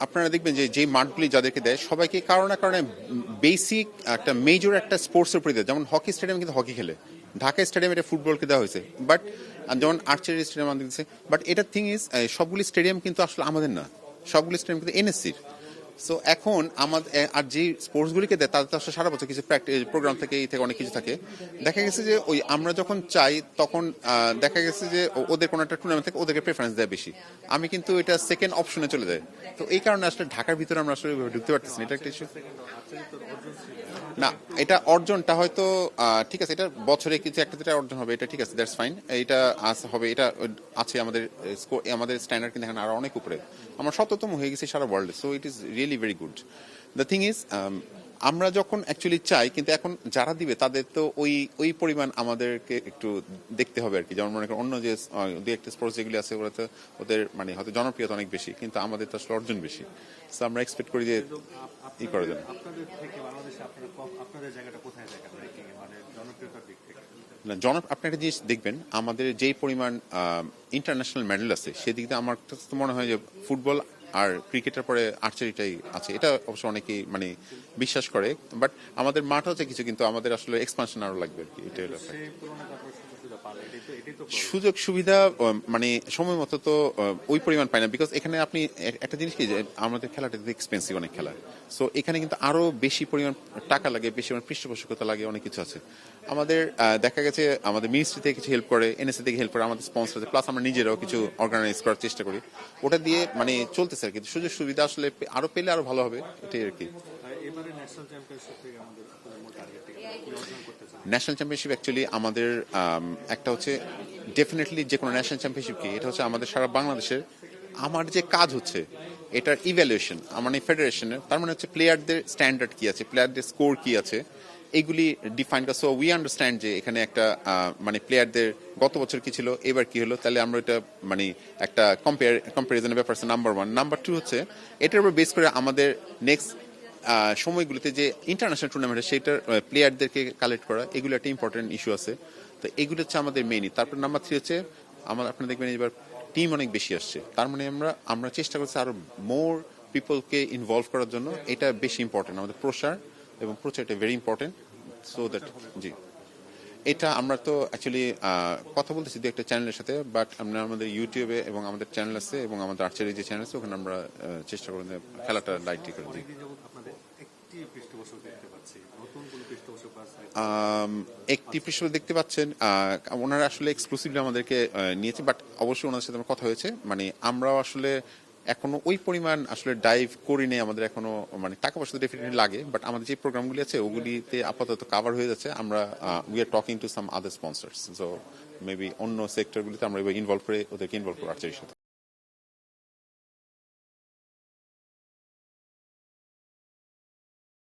আপনারা দেখবেন যে যে মাঠগুলি যাদেরকে দেয় সবাইকে কারো না কারণে বেসিক একটা মেজর একটা স্পোর্টসের উপরে দেয়। যেমন হকি স্টেডিয়ামে কিন্তু হকি খেলে, ঢাকা স্টেডিয়ামে এটা ফুটবলকে দেওয়া হয়েছে, বাট যেমন আর্চারি স্টেডিয়াম আমাদের দিচ্ছে। বাট এটা থিং ইজ সবগুলি স্টেডিয়াম কিন্তু আসলে আমাদের না, সবগুলি স্টেডিয়াম কিন্তু এনএসসির। সো এখন আমাদের আর যে স্পোর্টসগুলিকে দেয় তাদের তো আসলে সারা বছর কিছু প্রোগ্রাম থেকে এই থেকে অনেক কিছু থাকে। দেখা গেছে যে ওই আমরা যখন চাই তখন দেখা গেছে যে ওদের কোনো একটা টুর্নামেন্ট থেকে ওদেরকে প্রেফারেন্স দেয় বেশি, আমি কিন্তু এটা সেকেন্ড অপশনে চলে যায়। তো এই কারণে আসলে ঢাকার ভিতরে আমরা আসলে ঢুকতে পারতেছি না, এটা একটা ইস্যু না। এটা অর্জনটা হয়তো ঠিক আছে, এটা বছরে কিছু একটা যেটা অর্জন হবে এটা ঠিক আছে, দ্যাটস ফাইন, এটা হবে, এটা আছে আমাদের আমাদের স্ট্যান্ডার্ড কিন্তু এখন আরো অনেক উপরে, আমরা ৭তম হয়ে গেছি সারা ওয়ার্ল্ডে। So it is really very good. The thing is আমরা যখন অ্যাকচুয়ালি চাই, কিন্তু এখন যারা দিবে তাদের তো ওই ওই পরিমাণ আমাদেরকে একটু দেখতে হবে আর কি। যেমন মনে করেন অন্য যে দুই একটা স্পোর্টস যেগুলি আছে ওরা তো ওদের মানে হয়তো জনপ্রিয়তা অনেক বেশি, কিন্তু আমাদের তো আসলে অর্জন বেশি। সো আমরা এক্সপেক্ট করি যে ই করার জন্য। আপনি একটা জিনিস দেখবেন, আমাদের যেই পরিমাণ ইন্টারন্যাশনাল মেডেল আছে সেদিক দিয়ে আমার তো মনে হয় যে ফুটবল আর ক্রিকেটের পরে আর্চারিটাই আছে। এটা অবশ্য অনেকেই মানে বিশ্বাস করে, বাট আমাদের মাঠ হচ্ছে কিছু, কিন্তু আমাদের আসলে এক্সপানশন আরো লাগবে আর কি। এটা সুযোগ সুবিধা মানে সময় মতো তো ওই পরিমাণ পায় না, বিকজ এখানে আপনি একটা জিনিস কি যে আমাদের খেলাটা এক্সপেন্সিভ অনেক খেলা। সো এখানে কিন্তু আরো বেশি পরিমাণ টাকা লাগে, বেশি পরিমাণ পৃষ্ঠপোষকতা লাগে, অনেক কিছু আছে। আমাদের দেখা গেছে আমাদের মিনিস্ট্রি থেকে কিছু হেল্প করে, এনএসএ থেকে হেল্প করে, আমাদের স্পন্সর, প্লাস আমরা নিজেরাও কিছু অর্গানাইজ করার চেষ্টা করি, ওটা দিয়ে মানে চলতেছে আর কি। সুযোগ সুবিধা আসলে আরো পেলে আরো ভালো হবে, এটাই আর কি। ন্যাশনাল চ্যাম্পিয়নশিপ অ্যাকচুয়ালি আমাদের একটা হচ্ছে ডেফিনেটলি যে কোনো ন্যাশনাল চ্যাম্পিয়নশিপ কি, এটা হচ্ছে আমাদের সারা বাংলাদেশের আমার যে কাজ হচ্ছে এটার ইভ্যালুয়েশন, মানে ফেডারেশনের, তার মানে হচ্ছে প্লেয়ারদের স্ট্যান্ডার্ড কি আছে, প্লেয়ারদের স্কোর কি আছে, এগুলি ডিফাইন করা। সো উই আন্ডারস্ট্যান্ড যে এখানে একটা মানে প্লেয়ারদের গত বছর কি ছিল, এবার কি হলো, তাহলে আমরা এটা মানে একটা কম্পারিজনের ব্যাপার আছে, নাম্বার ওয়ান। নাম্বার টু হচ্ছে এটার উপর বেস করে আমাদের নেক্সট সময়গুলোতে যে ইন্টারন্যাশনাল টুর্নামেন্টে সেইটার প্লেয়ারদেরকে কালেক্ট করা, এগুলো একটা ইম্পর্টেন্ট ইস্যু আছে। তো এগুলো হচ্ছে আমাদের মেইনই। তারপর নাম্বার থ্রি হচ্ছে আপনারা দেখবেন এবার টিম অনেক বেশি আসছে, তার মানে আমরা চেষ্টা করছি আরো মোর পিপলকে ইনভলভ করার জন্য। এটা বেশি ইম্পর্টেন্ট আমাদের প্রসার এবং প্রচার, এটা ভেরি ইম্পর্টেন্ট। সো দ্যাট জি, এটা আমরা তো অ্যাকচুয়ালি কথা বলতেছি দু একটা চ্যানেলের সাথে, বাট আমরা আমাদের ইউটিউবে এবং আমাদের চ্যানেল আছে এবং আমাদের আর্চারি যে চ্যানেল আছে ওখানে আমরা চেষ্টা করি খেলাটা লাইটলি করে দিই। একটি পৃষ্ঠপোষক দেখতে পাচ্ছেন, ওনারা আসলে এক্সক্লুসিভলি আমাদেরকে নিয়েছে, বাট অবশ্যই ওনাদের সাথে আমার কথা হয়েছে। মানে আমরাও আসলে এখনো ওই পরিমাণ আসলে ডাইভ করি নেই, আমাদের এখনো মানে টাকা পয়সা তো ডেফিনেটলি লাগে, বাট আমাদের যে প্রোগ্রামগুলি আছে ওগুলিতে আপাতত কাভার হয়ে যাচ্ছে। আমরা we are talking to some other sponsors, so maybe অন্য সেক্টরগুলিতে আমরা ইনভলভ করে ওদেরকে ইনভলভ করার চেষ্টা।